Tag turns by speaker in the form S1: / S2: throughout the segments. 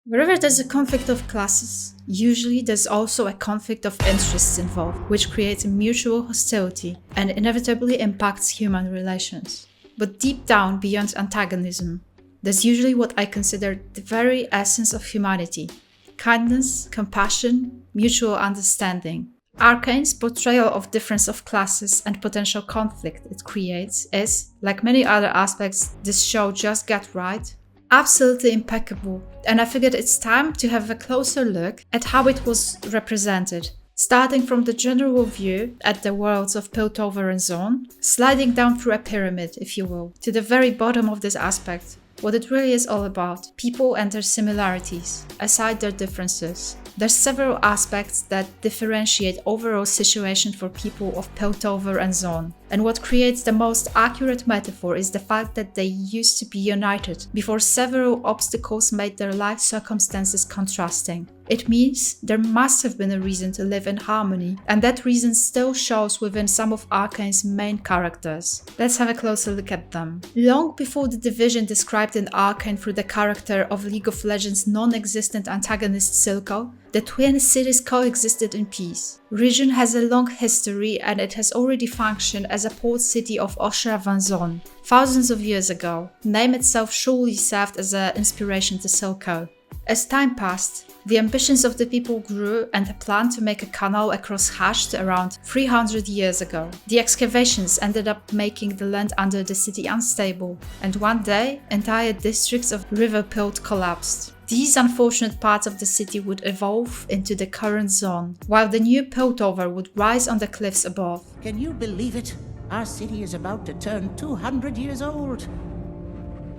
S1: Wherever there's a conflict of classes, usually there's also a conflict of interests involved, which creates a mutual hostility and inevitably impacts human relations. But deep down, beyond antagonism, there's usually what I consider the very essence of humanity: kindness, compassion, mutual understanding. Arcane's portrayal of difference of classes and potential conflict it creates is, like many other aspects this show just got right, absolutely impeccable, and I figured it's time to have a closer look at how it was represented, starting from the general view at the worlds of Piltover and Zaun, sliding down through a pyramid, if you will, to the very bottom of this aspect, what it really is all about, people and their similarities, aside their differences. There's several aspects that differentiate overall situation for people of Piltover and Zaun, and what creates the most accurate metaphor is the fact that they used to be united before several obstacles made their life circumstances contrasting. It means there must have been a reason to live in harmony, and that reason still shows within some of Arcane's main characters. Let's have a closer look at them. Long before the division described in Arcane through the character of League of Legends' non-existent antagonist Silco, the twin cities coexisted in peace. Region has a long history and it has already functioned as a port city of Oshra van Zaun thousands of years ago. Name itself surely served as an inspiration to Silco. As time passed, the ambitions of the people grew and a plan to make a canal across hatched around 300 years ago. The excavations ended up making the land under the city unstable, and one day, entire districts of River Pilt collapsed. These unfortunate parts of the city would evolve into the current Zaun, while the new Piltover would rise on the cliffs above.
S2: Can you believe it? Our city is about to turn 200 years old.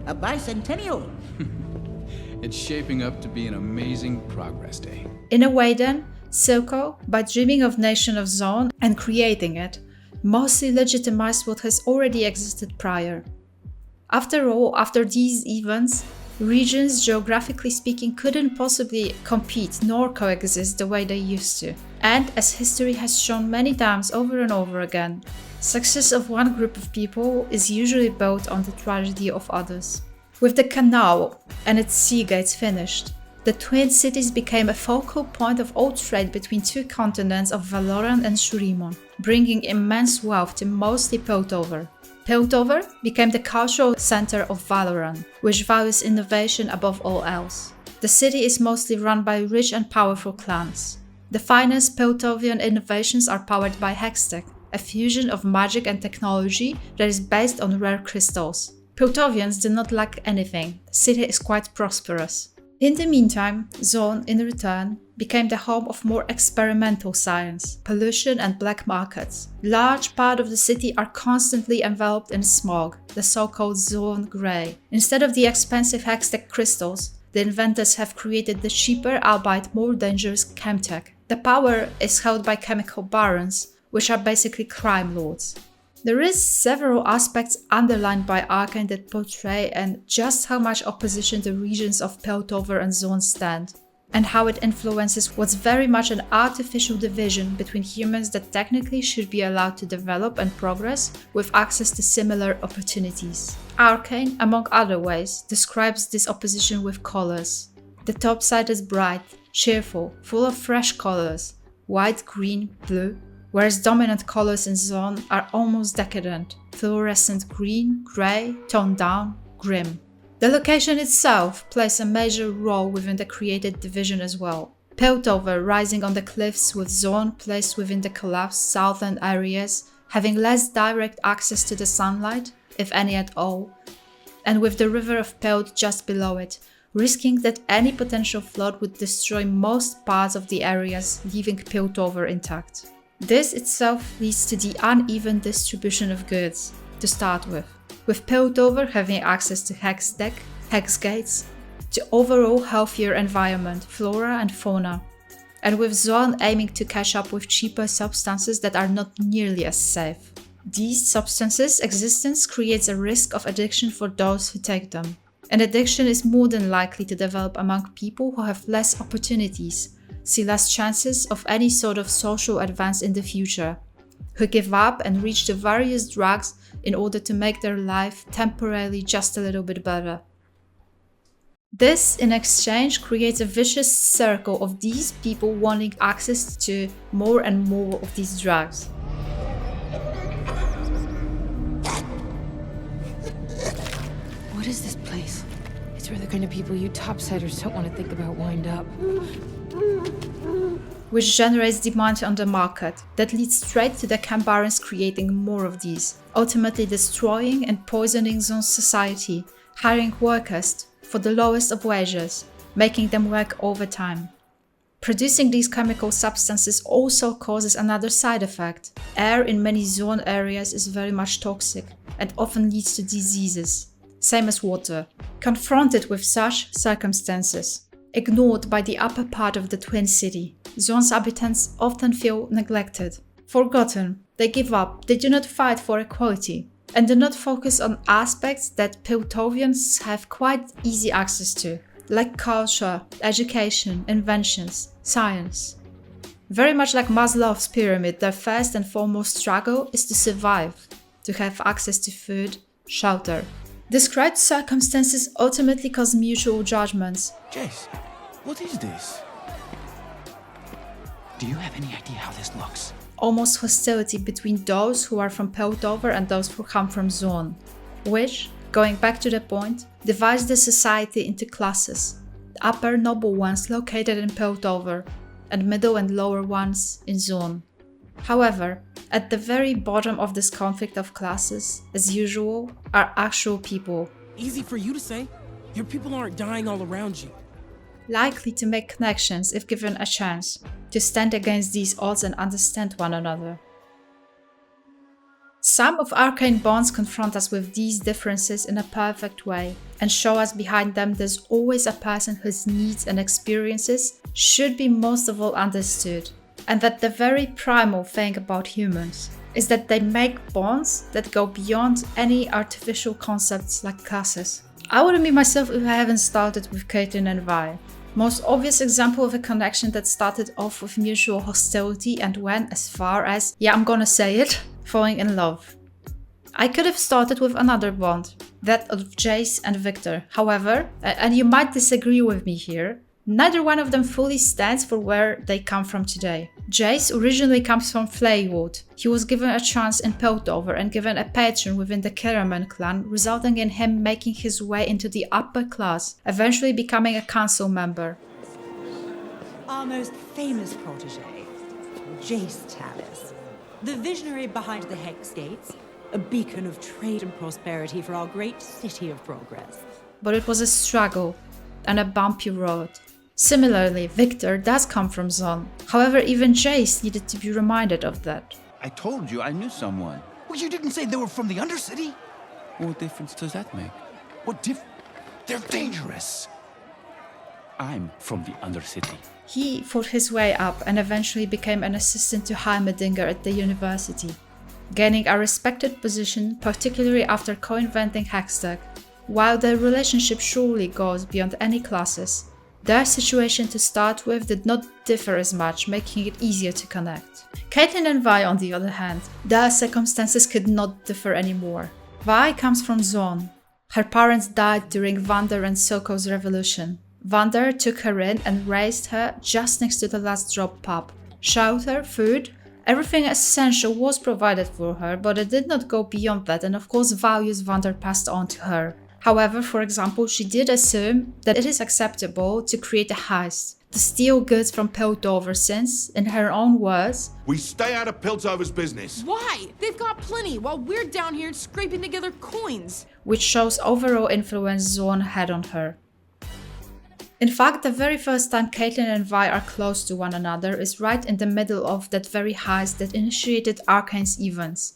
S2: A bicentennial.
S3: It's shaping up to be an amazing progress day.
S1: In a way then, Silco, by dreaming of Nation of Zaun and creating it, mostly legitimized what has already existed prior. After all, after these events, regions, geographically speaking, couldn't possibly compete nor coexist the way they used to. And as history has shown many times over and over again, success of one group of people is usually built on the tragedy of others. With the canal and its sea gates finished, the twin cities became a focal point of all trade between two continents of Valoran and Shurimon, bringing immense wealth to mostly Piltover. Piltover became the cultural center of Valoran, which values innovation above all else. The city is mostly run by rich and powerful clans. The finest Piltovian innovations are powered by Hextech, a fusion of magic and technology that is based on rare crystals. Piltovians do not lack anything. The city is quite prosperous. In the meantime, Zaun, in return, became the home of more experimental science, pollution and black markets. Large part of the city are constantly enveloped in smog, the so-called Zaun Grey. Instead of the expensive Hextech crystals, the inventors have created the cheaper, albeit more dangerous Chemtech. The power is held by chemical barons, which are basically crime lords. There is several aspects underlined by Arcane that portray and just how much opposition the regions of Piltover and Zaun stand, and how it influences what's very much an artificial division between humans that technically should be allowed to develop and progress with access to similar opportunities. Arcane, among other ways, describes this opposition with colors. The top side is bright, cheerful, full of fresh colors, white, green, blue, whereas dominant colors in Zaun are almost decadent, fluorescent green, grey, toned down, grim. The location itself plays a major role within the created division as well. Piltover rising on the cliffs with Zaun placed within the collapsed southern areas, having less direct access to the sunlight, if any at all, and with the river of Pilt just below it, risking that any potential flood would destroy most parts of the areas, leaving Piltover intact. This itself leads to the uneven distribution of goods, to start with Piltover having access to Hextech, Hex Gates, to overall healthier environment, flora and fauna, and with Zaun aiming to catch up with cheaper substances that are not nearly as safe. These substances' existence creates a risk of addiction for those who take them, and addiction is more than likely to develop among people who have less opportunities, see less chances of any sort of social advance in the future, who give up and reach to various drugs in order to make their life temporarily just a little bit better. This, in exchange, creates a vicious circle of these people wanting access to more and more of these drugs.
S4: What is this place? It's where the kind of people you topsiders don't want to think about wind up.
S1: Which generates demand on the market that leads straight to the Cambarans creating more of these, ultimately destroying and poisoning Zaun's society, hiring workers for the lowest of wages, making them work overtime. Producing these chemical substances also causes another side effect. Air in many Zaun areas is very much toxic and often leads to diseases, same as water. Confronted with such circumstances, ignored by the upper part of the Twin City, Zaun's inhabitants often feel neglected, forgotten. They give up, they do not fight for equality, and do not focus on aspects that Piltovians have quite easy access to, like culture, education, inventions, science. Very much like Maslow's pyramid, their first and foremost struggle is to survive, to have access to food, shelter. Described circumstances ultimately cause mutual judgments.
S5: Jace, what is this? Do you have any idea how this looks?
S1: Almost hostility between those who are from Piltover and those who come from Zaun, which, going back to the point, divides the society into classes, the upper noble ones located in Piltover, and middle and lower ones in Zaun. However, at the very bottom of this conflict of classes, as usual, are actual people.
S6: Easy for you to say. Your people aren't dying all around you.
S1: Likely to make connections if given a chance, to stand against these odds and understand one another. Some of Arcane bonds confront us with these differences in a perfect way and show us behind them there's always a person whose needs and experiences should be most of all understood, and that the very primal thing about humans is that they make bonds that go beyond any artificial concepts like classes. I wouldn't be myself if I haven't started with Caitlyn and Vi. Most obvious example of a connection that started off with mutual hostility and went as far as, yeah, I'm gonna say it, falling in love. I could have started with another bond, that of Jace and Victor. However, and you might disagree with me here, neither one of them fully stands for where they come from today. Jace originally comes from Flaywood. He was given a chance in Piltover and given a patron within the Caraman clan, resulting in him making his way into the upper class, eventually becoming a council member.
S7: Our most famous protege, Jace Tallis, the visionary behind the Hex Gates, a beacon of trade and prosperity for our great city of progress.
S1: But it was a struggle and a bumpy road. Similarly, Victor does come from Zaun. However, even Jace needed to be reminded of that.
S5: I told you I knew someone.
S8: Well, you didn't say they were from the Undercity?
S5: What difference does that make?
S8: They're dangerous.
S5: I'm from the Undercity.
S1: He fought his way up and eventually became an assistant to Heimerdinger at the university, gaining a respected position, particularly after co-inventing Hextech. While their relationship surely goes beyond any classes, their situation to start with did not differ as much, making it easier to connect. Caitlyn and Vi, on the other hand, their circumstances could not differ anymore. Vi comes from Zaun. Her parents died during Vander and Silko's revolution. Vander took her in and raised her just next to the last drop pub. Shelter, food, everything essential was provided for her, but it did not go beyond that, and of course values Vander passed on to her. However, for example, she did assume that it is acceptable to create a heist, to steal goods from Piltover since, in her own words,
S8: We stay out of Piltover's business.
S4: Why? They've got plenty, while we're down here scraping together coins.
S1: which shows overall influence Zaun had on her. In fact, the very first time Caitlyn and Vi are close to one another is right in the middle of that very heist that initiated Arcane's events.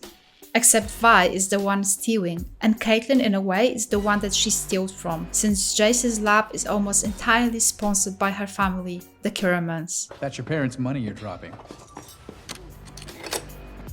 S1: Except Vi is the one stealing, and Caitlyn in a way is the one that she steals from, since Jace's lab is almost entirely sponsored by her family, the Caramans.
S3: That's your parents' money you're dropping.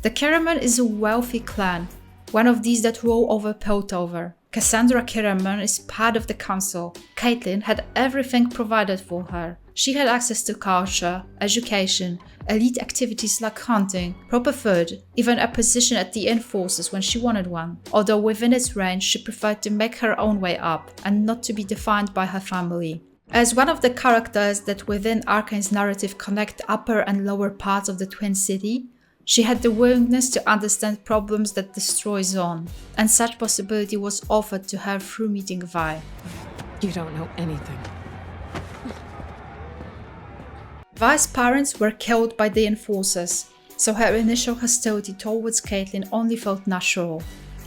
S1: The Caraman is a wealthy clan, one of these that rule over Piltover. Cassandra Kiraman is part of the council. Caitlyn had everything provided for her. She had access to culture, education, elite activities like hunting, proper food, even a position at the Enforcers when she wanted one. Although within its range, she preferred to make her own way up and not to be defined by her family. As one of the characters that within Arcane's narrative connect upper and lower parts of the Twin City, she had the willingness to understand problems that destroy Zaun, and such possibility was offered to her through meeting Vi.
S4: You don't know anything.
S1: Vi's parents were killed by the Enforcers, so her initial hostility towards Caitlyn only felt natural.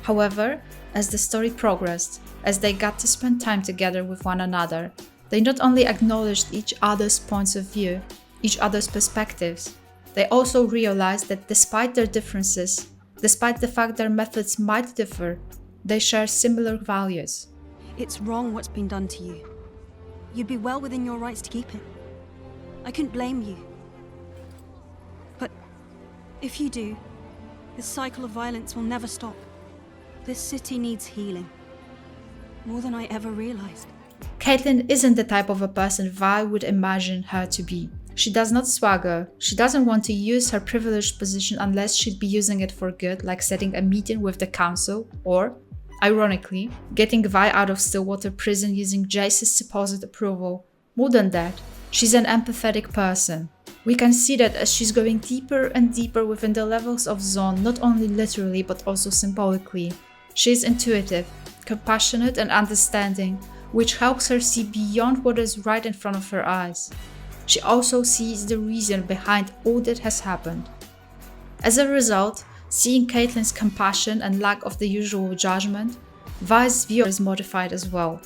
S1: However, as the story progressed, as they got to spend time together with one another, they not only acknowledged each other's points of view, each other's perspectives, they also realized that despite their differences, despite the fact their methods might differ, they share similar values.
S9: It's wrong what's been done to you. You'd be well within your rights to keep it. I couldn't blame you. But if you do, this cycle of violence will never stop. This city needs healing. More than I ever realized.
S1: Caitlyn isn't the type of a person Vi would imagine her to be. She does not swagger, she doesn't want to use her privileged position unless she'd be using it for good, like setting a meeting with the council, or, ironically, getting Vi out of Stillwater prison using Jace's supposed approval. More than that, she's an empathetic person. We can see that as she's going deeper and deeper within the levels of Zaun, not only literally but also symbolically. She is intuitive, compassionate and understanding, which helps her see beyond what is right in front of her eyes. She also sees the reason behind all that has happened. As a result, seeing Caitlyn's compassion and lack of the usual judgment, Vi's view is modified as well.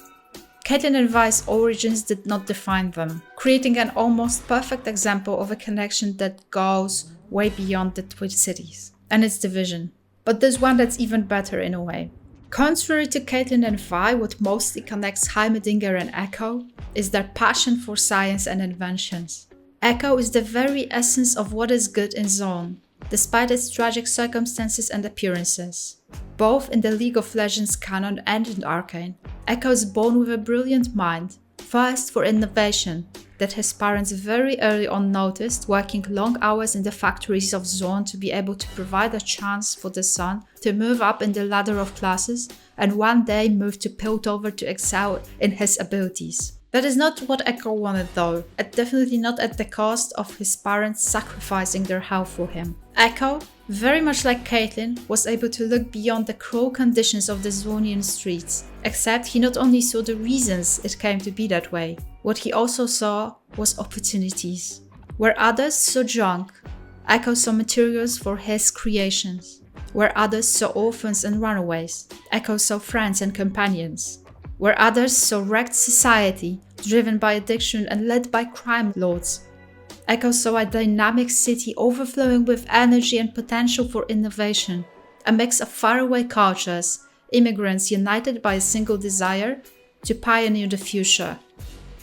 S1: Caitlyn and Vi's origins did not define them, creating an almost perfect example of a connection that goes way beyond the Twin Cities and its division. But there's one that's even better in a way. Contrary to Caitlyn and Vi, what mostly connects Heimerdinger and Ekko is their passion for science and inventions. Ekko is the very essence of what is good in Zaun, despite its tragic circumstances and appearances. Both in the League of Legends canon and in Arcane, Ekko is born with a brilliant mind, first for innovation, that his parents very early on noticed, working long hours in the factories of Zaun to be able to provide a chance for the son to move up in the ladder of classes and one day move to Piltover to excel in his abilities. That is not what Ekko wanted though, and definitely not at the cost of his parents sacrificing their health for him. Ekko, very much like Caitlyn, was able to look beyond the cruel conditions of the Zaunian streets, except he not only saw the reasons it came to be that way, what he also saw was opportunities. Where others saw junk, Ekko saw materials for his creations. Where others saw orphans and runaways, Ekko saw friends and companions. Where others saw wrecked society, driven by addiction and led by crime lords, Ekko saw a dynamic city overflowing with energy and potential for innovation, a mix of faraway cultures, immigrants united by a single desire to pioneer the future.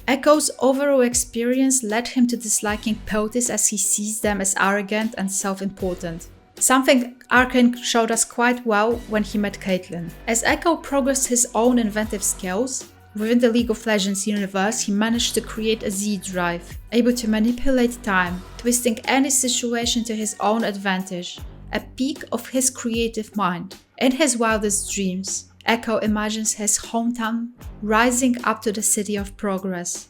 S1: Ekko's overall experience led him to disliking Piltis as he sees them as arrogant and self-important. Something Arcane showed us quite well when he met Caitlyn. As Ekko progressed his own inventive skills, within the League of Legends universe he managed to create a Z-drive, able to manipulate time, twisting any situation to his own advantage, a peak of his creative mind. In his wildest dreams, Ekko imagines his hometown rising up to the city of progress.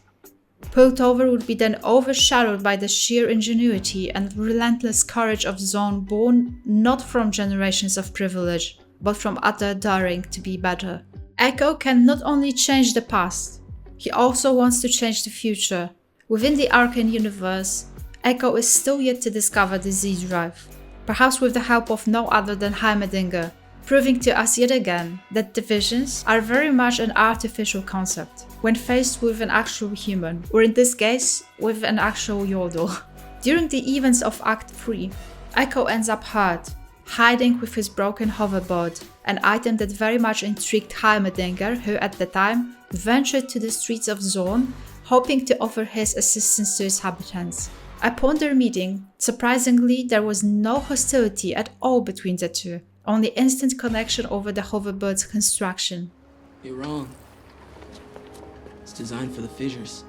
S1: Piltover would be then overshadowed by the sheer ingenuity and relentless courage of Zaun, born not from generations of privilege, but from utter daring to be better. Ekko can not only change the past, he also wants to change the future. Within the Arcane universe, Ekko is still yet to discover the Z-drive, perhaps with the help of no other than Heimerdinger, proving to us yet again that divisions are very much an artificial concept when faced with an actual human, or in this case, with an actual yodel. During the events of Act 3, Ekko ends up hurt, hiding with his broken hoverboard, an item that very much intrigued Heimerdinger, who at the time ventured to the streets of Zaun, hoping to offer his assistance to its inhabitants. Upon their meeting, surprisingly, there was no hostility at all between the two, only instant connection over the hoverboard's construction.
S6: You're wrong. It's designed for the fissures.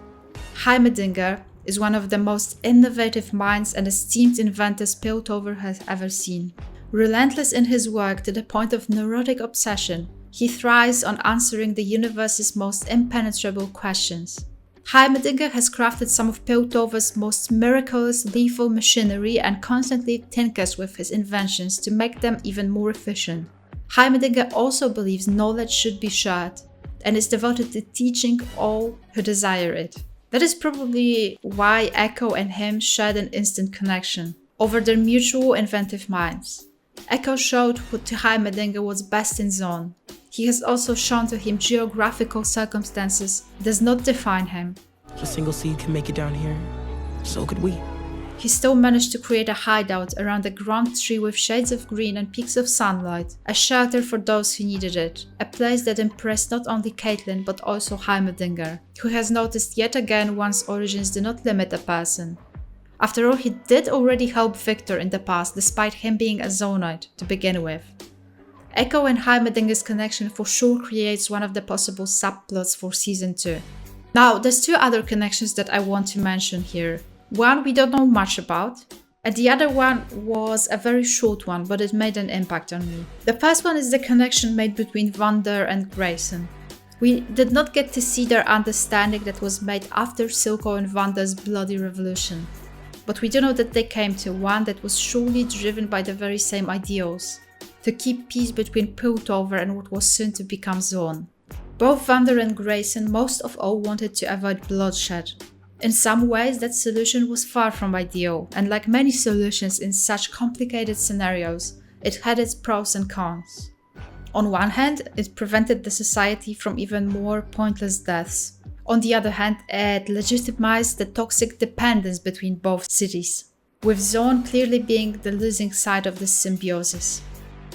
S1: Heimerdinger is one of the most innovative minds and esteemed inventors Piltover has ever seen. Relentless in his work to the point of neurotic obsession, he thrives on answering the universe's most impenetrable questions. Heimerdinger has crafted some of Piltover's most miraculous lethal machinery and constantly tinkers with his inventions to make them even more efficient. Heimerdinger also believes knowledge should be shared and is devoted to teaching all who desire it. That is probably why Ekko and him shared an instant connection over their mutual inventive minds. Ekko showed to Heimerdinger what's best in Zaun. He has also shown to him geographical circumstances does not define him.
S6: If a single seed can make it down here, so could we.
S1: He still managed to create a hideout around a grand tree with shades of green and peaks of sunlight, a shelter for those who needed it, a place that impressed not only Caitlyn but also Heimerdinger, who has noticed yet again one's origins do not limit a person. After all, he did already help Victor in the past despite him being a Zaunite to begin with. Ekko and Heimerdinger's connection for sure creates one of the possible subplots for Season 2. Now, there's two other connections that I want to mention here. One we don't know much about, and the other one was a very short one, but it made an impact on me. The first one is the connection made between Vander and Grayson. We did not get to see their understanding that was made after Silco and Vander's bloody revolution. But we do know that they came to one that was surely driven by the very same ideals. To keep peace between Piltover and what was soon to become Zaun. Both Vander and Grayson most of all wanted to avoid bloodshed. In some ways that solution was far from ideal, and like many solutions in such complicated scenarios, it had its pros and cons. On one hand, it prevented the society from even more pointless deaths. On the other hand, it legitimized the toxic dependence between both cities, with Zaun clearly being the losing side of this symbiosis.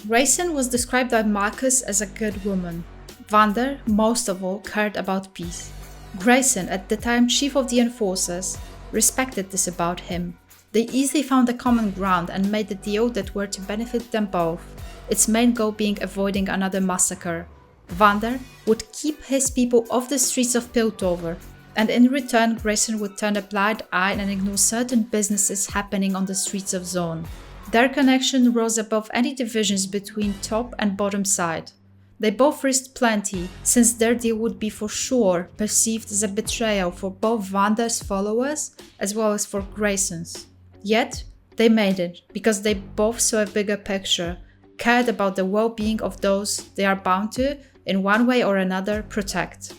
S1: Grayson was described by Marcus as a good woman. Vander, most of all, cared about peace. Grayson, at the time chief of the Enforcers, respected this about him. They easily found a common ground and made a deal that were to benefit them both, its main goal being avoiding another massacre. Vander would keep his people off the streets of Piltover, and in return Grayson would turn a blind eye and ignore certain businesses happening on the streets of Zaun. Their connection rose above any divisions between top and bottom side. They both risked plenty, since their deal would be for sure perceived as a betrayal for both Vander's followers as well as for Grayson's. Yet, they made it, because they both saw a bigger picture, cared about the well-being of those they are bound to, in one way or another, protect.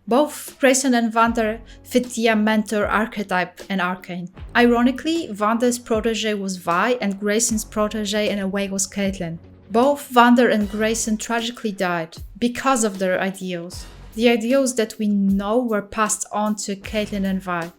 S1: Both Grayson and Vander fit the mentor archetype in Arcane. Ironically, Vander's protege was Vi and Grayson's protege in a way was Caitlyn. Both Vander and Grayson tragically died because of their ideals. The ideals that we know were passed on to Caitlyn and Vi,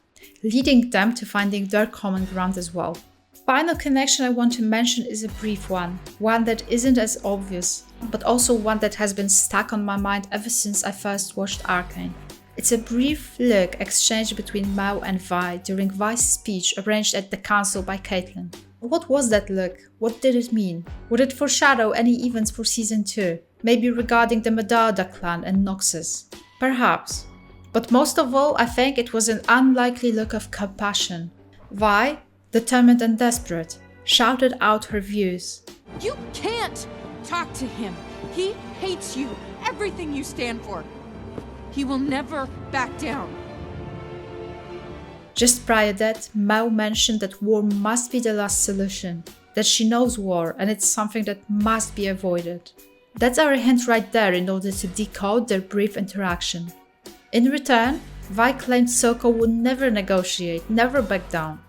S1: leading them to finding their common ground as well. Final connection I want to mention is a brief one that isn't as obvious, but also one that has been stuck on my mind ever since I first watched Arcane. It's a brief look exchanged between Mao and Vi during Vi's speech arranged at the council by Caitlyn. What was that look? What did it mean? Would it foreshadow any events for Season 2? Maybe regarding the Medarda clan and Noxus? Perhaps. But most of all, I think it was an unlikely look of compassion. Vi, determined and desperate, shouted out her views.
S4: You can't talk to him. He hates you, everything you stand for. He will never back down.
S1: Just prior to that, Mao mentioned that war must be the last solution, that she knows war and it's something that must be avoided. That's our hint right there in order to decode their brief interaction. In return, Vi claimed Silco would never negotiate, never back down.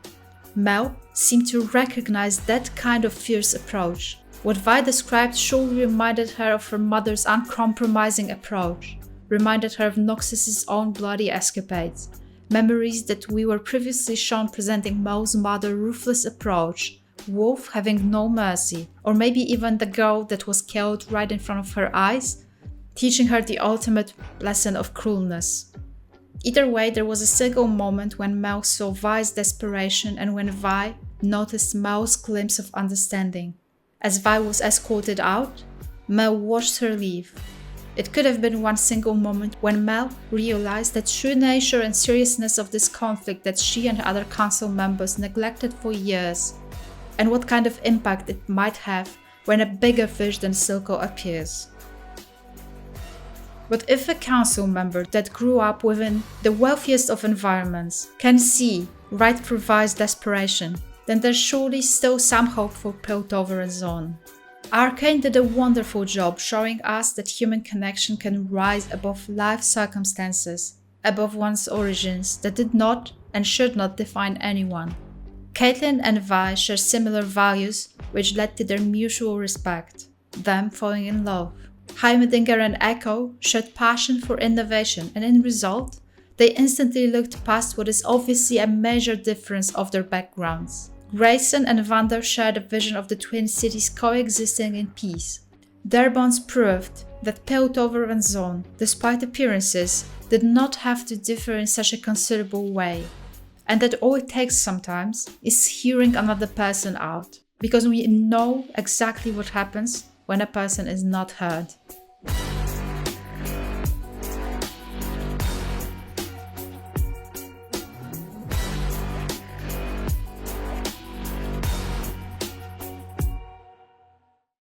S1: Mao seemed to recognize that kind of fierce approach. What Vi described surely reminded her of her mother's uncompromising approach, reminded her of Noxus's own bloody escapades, memories that we were previously shown presenting Mao's mother's ruthless approach, Wolf having no mercy, or maybe even the girl that was killed right in front of her eyes, teaching her the ultimate lesson of cruelness. Either way, there was a single moment when Mao saw Vi's desperation and when Vi noticed Mao's glimpse of understanding. As Vi was escorted out, Mao watched her leave. It could have been one single moment when Mel realized the true nature and seriousness of this conflict that she and other council members neglected for years, and what kind of impact it might have when a bigger fish than Silco appears. But if a council member that grew up within the wealthiest of environments can see right through Vi's desperation, then there's surely still some hope for Piltover and Zaun. Arcane did a wonderful job showing us that human connection can rise above life circumstances, above one's origins that did not and should not define anyone. Caitlyn and Vi share similar values which led to their mutual respect, them falling in love. Heimerdinger and Ekko shared passion for innovation, and in result, they instantly looked past what is obviously a major difference of their backgrounds. Grayson and Vander shared a vision of the twin cities coexisting in peace. Their bonds proved that Piltover and Zaun, despite appearances, did not have to differ in such a considerable way, and that all it takes sometimes is hearing another person out, because we know exactly what happens when a person is not heard.